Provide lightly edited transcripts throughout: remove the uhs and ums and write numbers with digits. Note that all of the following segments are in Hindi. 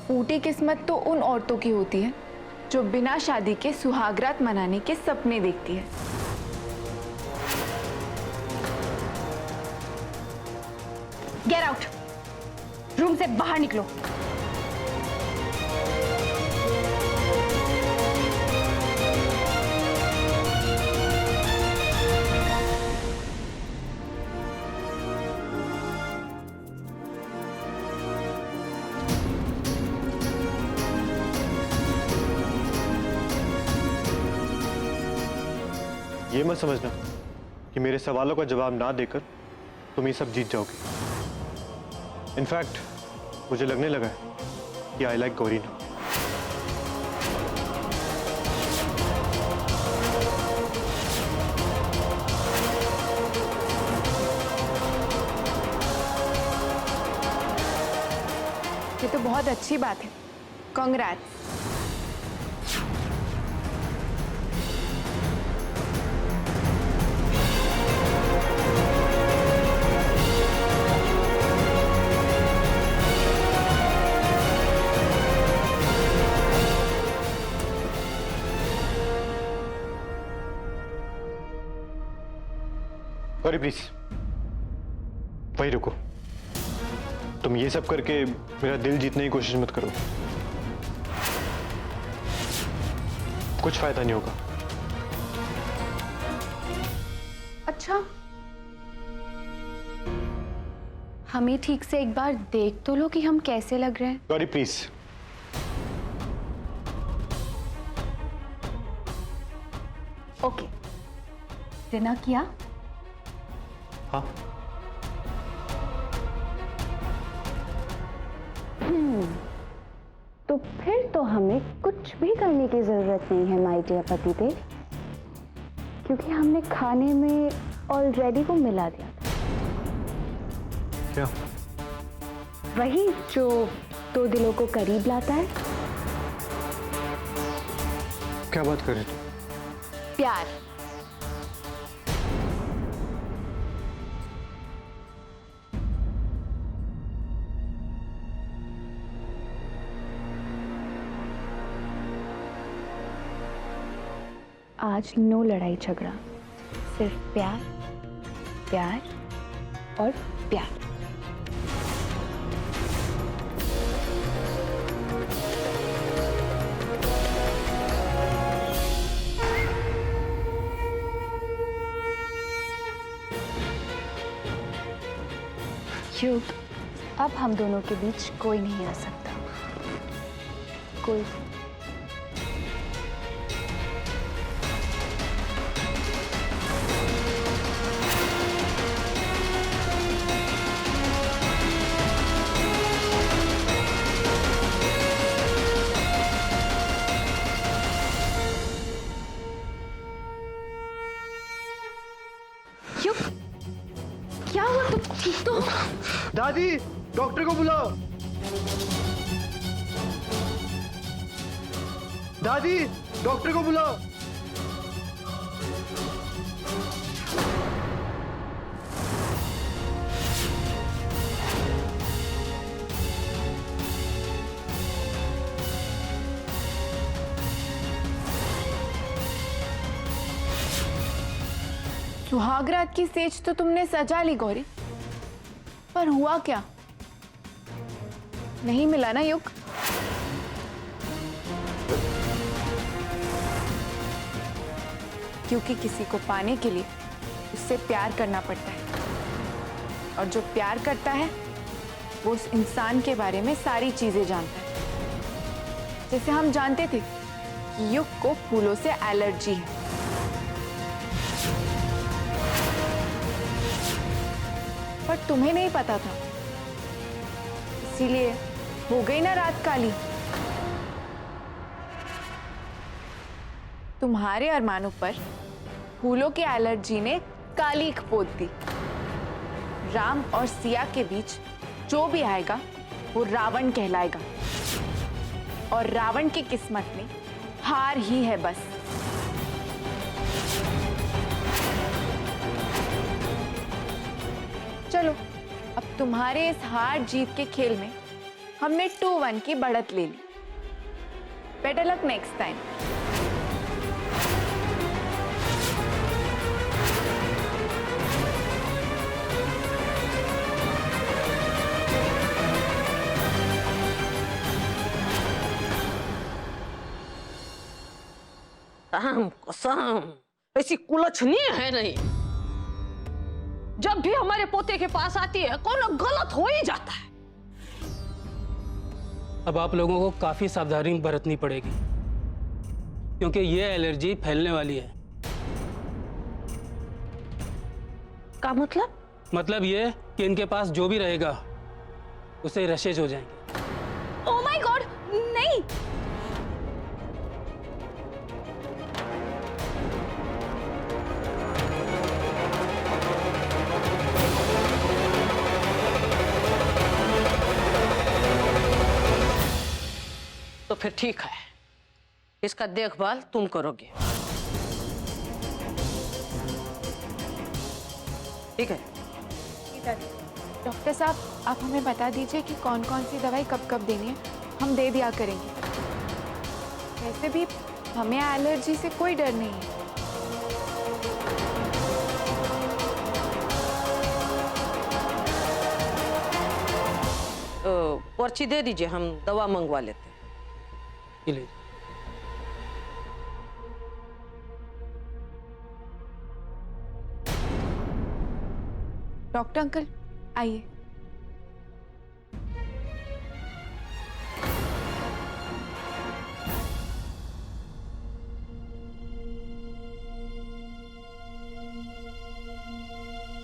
फूटी किस्मत तो उन औरतों की होती है जो बिना शादी के सुहागरात मनाने के सपने देखती है। गेट आउट, रूम से बाहर निकलो। ये मत समझना कि मेरे सवालों का जवाब ना देकर तुम ये सब जीत जाओगे। इनफैक्ट मुझे लगने लगा है कि आई लाइक गौरी नाउ। ये तो बहुत अच्छी बात है, कांग्रेट्स। गौरी प्लीज वही रुको। तुम ये सब करके मेरा दिल जीतने की कोशिश मत करो, कुछ फायदा नहीं होगा। अच्छा, हमें ठीक से एक बार देख तो लो कि हम कैसे लग रहे हैं। गौरी प्लीज। ओके, डिनर किया? हाँ। तो फिर तो हमें कुछ भी करने की जरूरत नहीं है माय डियर पतिदेव, क्योंकि हमने खाने में ऑलरेडी को मिला दिया था। क्या? वही जो दो दिलों को करीब लाता है। क्या बात कर रहे तुम? प्यार। आज नो लड़ाई झगड़ा, सिर्फ प्यार, प्यार और प्यार। युग, अब हम दोनों के बीच कोई नहीं आ सकता। कोई। युग, क्या हुआ? तुम ठीक तो हो? दादी, डॉक्टर को बुलाओ। दादी, डॉक्टर को बुलाओ। सुहागरात की सेज तो तुमने सजा ली गौरी, पर हुआ क्या? नहीं मिला ना युग? क्योंकि किसी को पाने के लिए उससे प्यार करना पड़ता है, और जो प्यार करता है वो उस इंसान के बारे में सारी चीजें जानता है। जैसे हम जानते थे कि युग को फूलों से एलर्जी है, पर तुम्हें नहीं पता था, इसीलिए हो गई ना रात काली। तुम्हारे अरमानों पर फूलों की एलर्जी ने कालीख पोत दी। राम और सिया के बीच जो भी आएगा वो रावण कहलाएगा, और रावण की किस्मत में हार ही है बस। चलो, अब तुम्हारे इस हार जीत के खेल में हमने 2-1 की बढ़त ले ली। Better luck next time. कसम ऐसी कुलछनी है नहीं। जब भी हमारे पोते के पास आती है कौन गलत हो ही जाता है। अब आप लोगों को काफी सावधानी बरतनी पड़ेगी, क्योंकि ये एलर्जी फैलने वाली है। का मतलब? मतलब ये कि इनके पास जो भी रहेगा उसे रशेज हो जाएंगे। ओह माय गॉड, नहीं। तो फिर ठीक है, इसका देखभाल तुम करोगे, ठीक है? डॉक्टर साहब, आप हमें बता दीजिए कि कौन कौन सी दवाई कब कब देनी है, हम दे दिया करेंगे। वैसे भी हमें एलर्जी से कोई डर नहीं है। पर्ची दे दीजिए, हम दवा मंगवा लेते हैं। ये लीजिए। डॉक्टर अंकल आइए।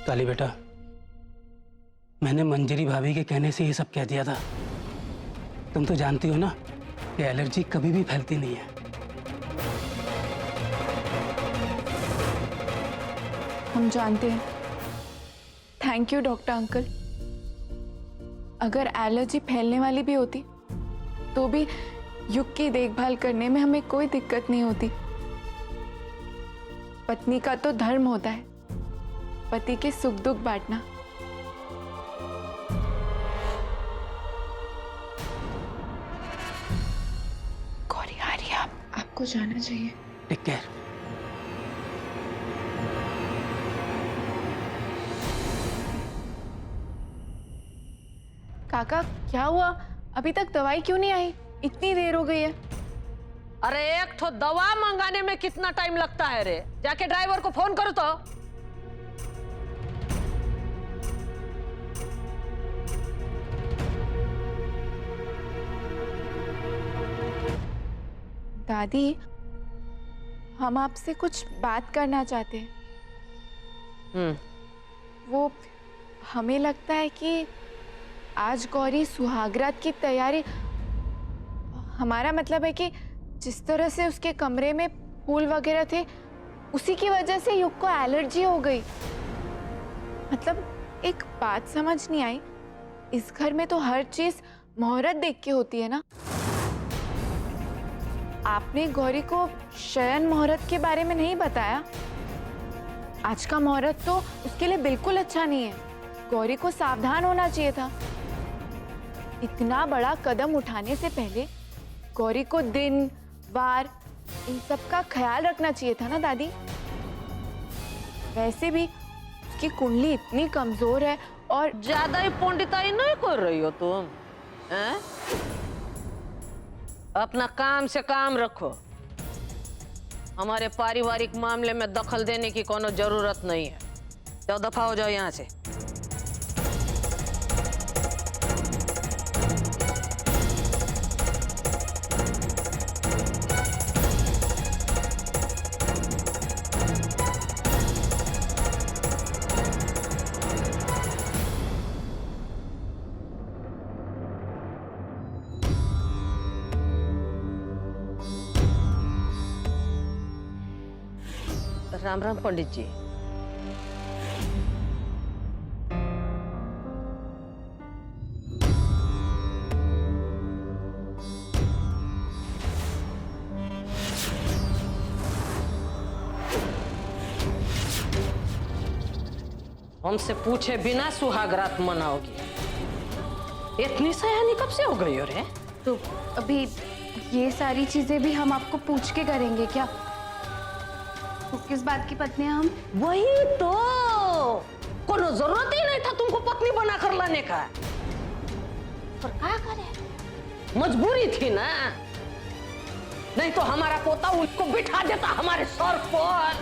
काली बेटा, मैंने मंजरी भाभी के कहने से ये सब कह दिया था। तुम तो जानती हो ना कि एलर्जी कभी भी फैलती नहीं है। हम जानते हैं। Thank you doctor uncle. अगर एलर्जी फैलने वाली भी होती तो भी युग की देखभाल करने में हमें कोई दिक्कत नहीं होती। पत्नी का तो धर्म होता है पति के सुख दुख बांटना। गौरी आ रही है, आपको जाना चाहिए। Take care. काका क्या हुआ? अभी तक दवाई क्यों नहीं आई? इतनी देर हो गई है। अरे एक तो दवा मंगाने में कितना टाइम लगता है रे? जाके ड्राइवर को फोन करो तो। दादी, हम आपसे कुछ बात करना चाहते हैं। वो हमें लगता है कि आज गौरी सुहागरात की तैयारी, हमारा मतलब है कि जिस तरह से उसके कमरे में फूल वगैरह थे उसी की वजह से युग को एलर्जी हो गई। मतलब एक बात समझ नहीं आई, इस घर में तो हर चीज मुहूर्त देख के होती है ना। आपने गौरी को शयन मुहूर्त के बारे में नहीं बताया। आज का मुहूर्त तो उसके लिए बिल्कुल अच्छा नहीं है। गौरी को सावधान होना चाहिए था। इतना बड़ा कदम उठाने से पहले गौरी को दिन वार इन सब का ख्याल रखना चाहिए था ना दादी। वैसे भी उसकी कुंडली इतनी कमजोर है और ज्यादा ही पंडिताई नहीं कर रही हो तुम, हैं? अपना काम से काम रखो। हमारे पारिवारिक मामले में दखल देने की कोनो जरूरत नहीं है। जाओ, दफा हो जाओ यहाँ से। राम राम पंडित जी। हमसे पूछे बिना सुहागरात मनाओगी? इतनी सयानी कब से हो गई हो रे? तो अभी ये सारी चीजें भी हम आपको पूछ के करेंगे क्या? तो किस बात की पत्नी हैं हम? वही तो, कोनो जरूरत ही नहीं था तुमको पत्नी बना कर लाने का। पर क्या करे, मजबूरी थी ना, नहीं तो हमारा पोता उसको बिठा देता हमारे सर पर।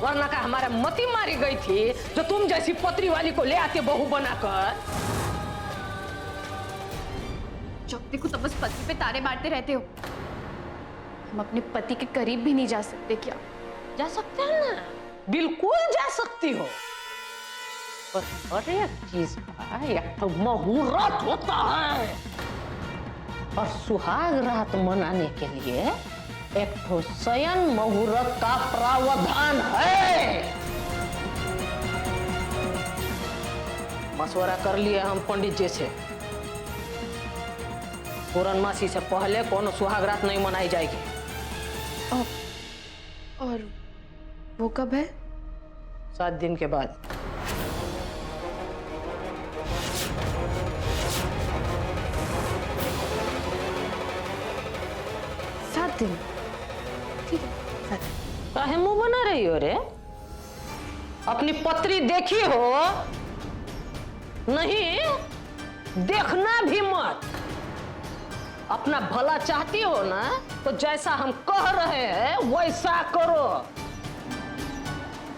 वरना का हमारा मती मारी गई थी जो तुम जैसी पत्री वाली को ले आते बहू बनाकर। जब देखो तब बस पति पे तारे मारते रहते हो। हम अपने पति के करीब भी नहीं जा सकते क्या? जा सकते हैं ना, बिल्कुल जा सकती हो। पर हर एक चीज का एक तो मुहूर्त होता है, और सुहाग रात मनाने के लिए एक तो शयन मुहूर्त का प्रावधान है। मशवरा कर लिए हम पंडित जी से, पूर्णमासी से पहले कोनो सुहाग रात नहीं मनाई जाएगी। और वो कब है? 7 दिन के बाद। दिन। ठीक है, 7 दिन। काहे मुंह बना रही हो रे? अपनी पत्री देखी हो? नहीं, देखना भी मत। अपना भला चाहती हो ना, तो जैसा हम कह रहे हैं वैसा करो,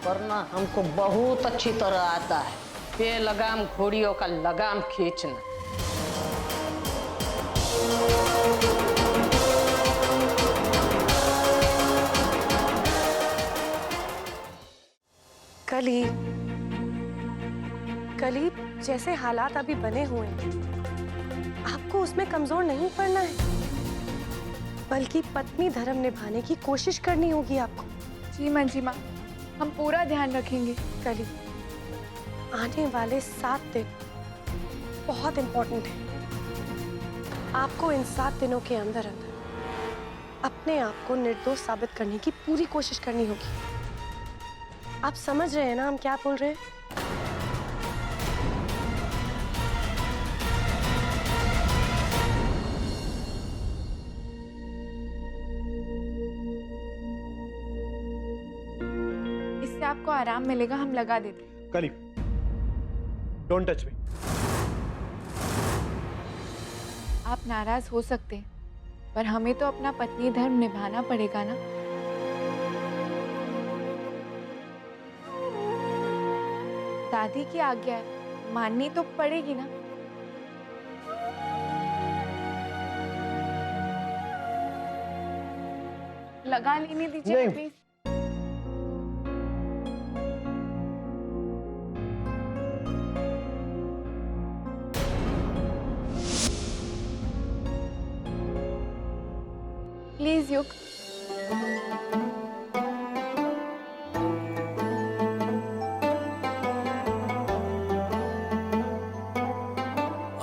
वरना हमको बहुत अच्छी तरह आता है बेलगाम घोड़ियों का लगाम खींचना। कली जैसे हालात अभी बने हुए हैं, आपको उसमें कमजोर नहीं पड़ना है, बल्कि पत्नी धर्म निभाने की कोशिश करनी होगी आपको। जी मंजी माँ, हम पूरा ध्यान रखेंगे। कली, आने वाले 7 दिन बहुत इंपॉर्टेंट है। आपको इन 7 दिनों के अंदर अंदर अपने आप को निर्दोष साबित करने की पूरी कोशिश करनी होगी। आप समझ रहे हैं ना हम क्या बोल रहे हैं? इससे आपको आराम मिलेगा, हम लगा देते हैं। कली, डोंट टच मी। आप नाराज हो सकते हैं, पर हमें तो अपना पत्नी धर्म निभाना पड़ेगा ना। दादी की आज्ञा है, माननी तो पड़ेगी ना। लगा लेने दीजिए प्लीज। प्लीज युग।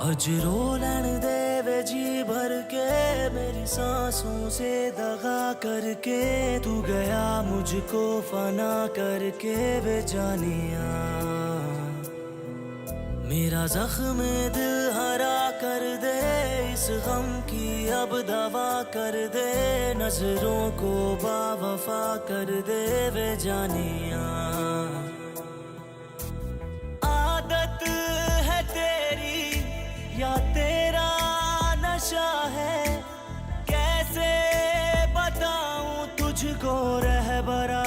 अज रोलन दे वे जी भर के, मेरी सांसों से दगा करके, तू गया मुझको फना करके वे जानिया। मेरा जख्म दिल हरा कर दे, इस गम की अब दवा कर दे, नजरों को बावफा कर दे वे जानिया। आदत है तेरी या तेरा नशा है, कैसे बताऊं तुझको रहबरा।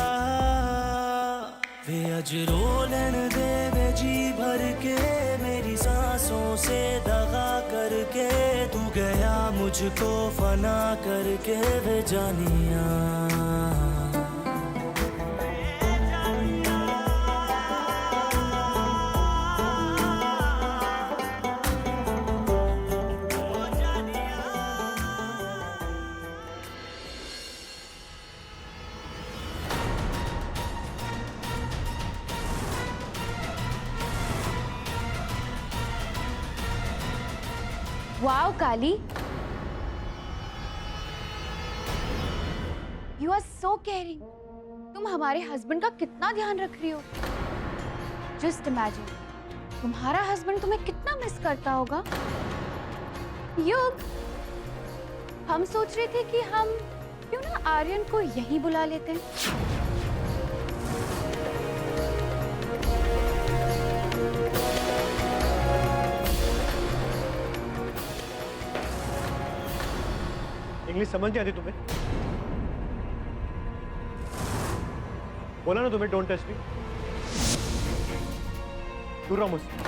वे अज रोलन दे वे जी भर के, मेरी सांसों से दगा करके, तू गया मुझको फना करके वे जानिया। Wow Kali, you are so caring. तुम हमारे हस्बैंड का कितना ध्यान रख रही हो। जस्ट इमेजिन, तुम्हारा हस्बैंड तुम्हें कितना मिस करता होगा। युग, हम सोच रहे थे कि हम क्यों ना आर्यन को यहीं बुला लेते हैं। इंग्लिश समझ नहीं आती तुम्हें? बोला ना तुम्हें डोंट टच मी। दूर रहो मुझसे।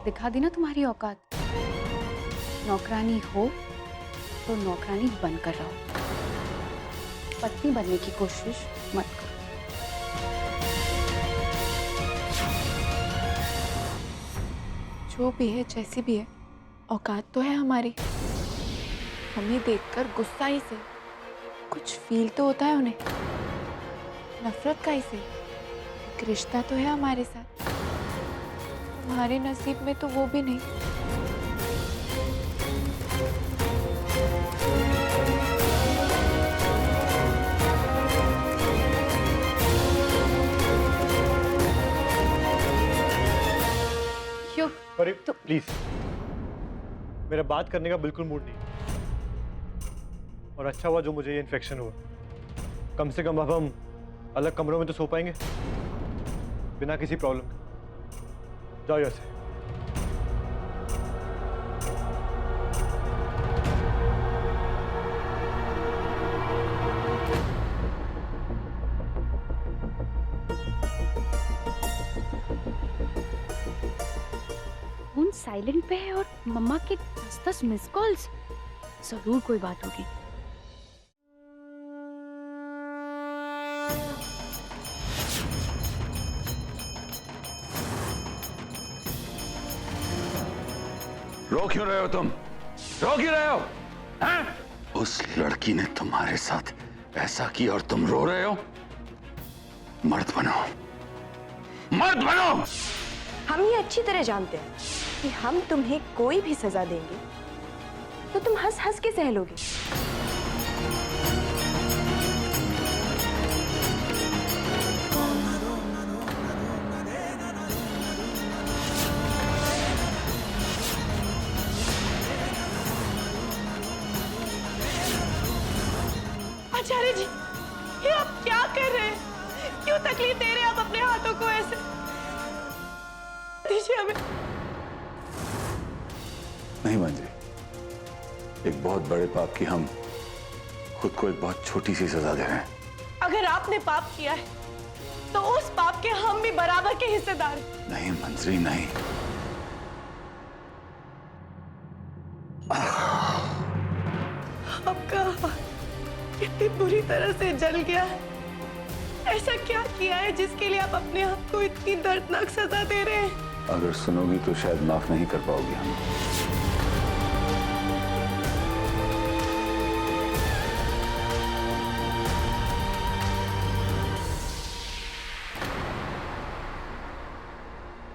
दिखा दी ना तुम्हारी औकात। नौकरानी हो तो नौकरानी बनकर रहो, पत्नी बनने की कोशिश मत करो। जो भी है जैसी भी है, औकात तो है हमारी। हमें देखकर गुस्सा ही से कुछ फील तो होता है उन्हें, नफरत का ही से एक रिश्ता तो है हमारे साथ। तुम्हारे नसीब में तो वो भी नहीं। युग, अरे प्लीज, मेरा बात करने का बिल्कुल मूड नहीं। और अच्छा हुआ जो मुझे ये इन्फेक्शन हुआ। कम से कम अब हम अलग कमरों में तो सो पाएंगे बिना किसी प्रॉब्लम के। जाओ यहाँ से। फोन साइलेंट पे है और मम्मा के 10-10 मिस कॉल्स। जरूर कोई बात होगी। रो क्यों रहे हो तुम? रो क्यों रहे हो? हैं? उस लड़की ने तुम्हारे साथ ऐसा किया और तुम रो रहे हो? मर्द बनो, मर्द बनो। हम ये अच्छी तरह जानते हैं कि हम तुम्हें कोई भी सजा देंगे तो तुम हंस हंस के सह लोगे। आचार्य जी, ये आप क्या कर रहे हैं? क्यों तकलीफ दे रहे हैं आप अपने हाथों को ऐसे? दीजिए हमें। नहीं मंजरी, एक बहुत बड़े पाप की हम खुद को एक बहुत छोटी सी सजा दे रहे हैं। अगर आपने पाप किया है तो उस पाप के हम भी बराबर के हिस्सेदार हैं। नहीं मंजरी, नहीं। आपका कितनी बुरी तरह से जल गया है। ऐसा क्या किया है जिसके लिए आप अपने आप को इतनी दर्दनाक सजा दे रहे हैं? अगर सुनोगी तो शायद माफ नहीं कर पाओगी हम।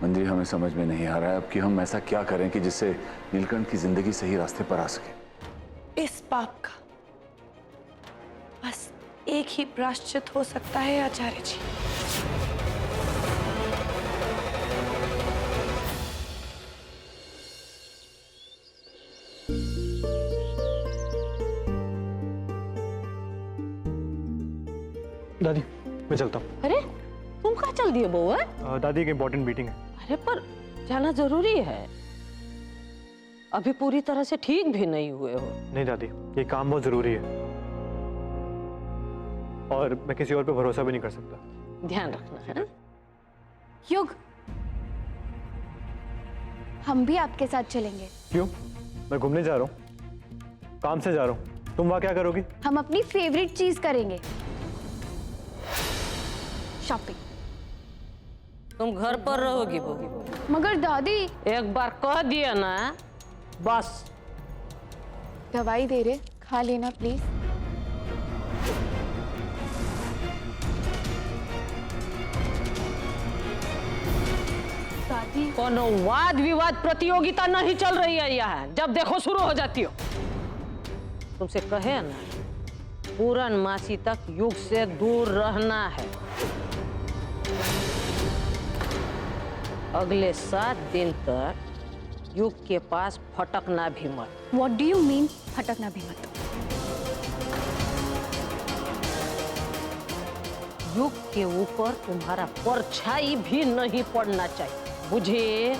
मंजरी, हमें समझ में नहीं आ रहा है अब कि हम ऐसा क्या करें कि जिससे नीलकंठ की जिंदगी सही रास्ते पर आ सके। इस पाप का बस एक ही प्रायश्चित हो सकता है आचार्य जी। दादी, मैं चलता हूँ। अरे तुम कहाँ चल दिए बहू? दादी, एक इम्पोर्टेंट मीटिंग है। अरे पर जाना जरूरी है, अभी पूरी तरह से ठीक भी नहीं हुए हो। नहीं दादी, ये काम बहुत जरूरी है और मैं किसी और पे भरोसा भी नहीं कर सकता। ध्यान रखना है। युग, हम भी आपके साथ चलेंगे। क्यों? मैं घूमने जा रहा हूँ, काम से जा रहा हूँ। तुम वहाँ क्या करोगी? हम अपनी फेवरेट चीज करेंगे, शॉपिंग। तुम घर पर रहोगी बहू। मगर दादी, एक बार कह दिया ना बस। दवाई दे रहे, खा लेना प्लीज। दादी कोनो वाद विवाद प्रतियोगिता नहीं चल रही है यहाँ, जब देखो शुरू हो जाती हो। तुमसे कहे ना, पूरन मासी तक युग से दूर रहना है। अगले 7 दिन तक युग के पास फटकना भी मत। व्हाट डू यू मीन फटकना भी मत? युग के ऊपर तुम्हारा परछाई भी नहीं पड़ना चाहिए, बुझे?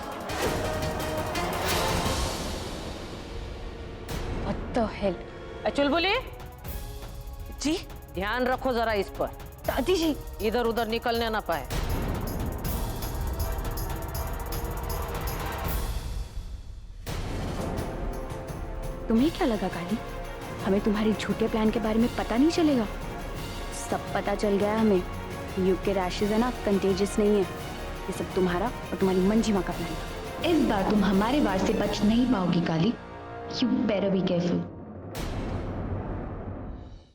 What the hell? चुलबुली, जी ध्यान रखो जरा इस पर, दादी जी इधर उधर निकलने ना पाए। तुम्हें क्या लगा काली, हमें तुम्हारे झूठे प्लान के बारे में पता नहीं चलेगा? सब पता चल गया है हमें। युग के रैशेज है ना, कंटेजियस नहीं है। ये सब तुम्हारा और तुम्हारी मंजी माँ का प्लान है। इस बार तुम हमारे वार से बच नहीं पाओगी काली। You better be careful.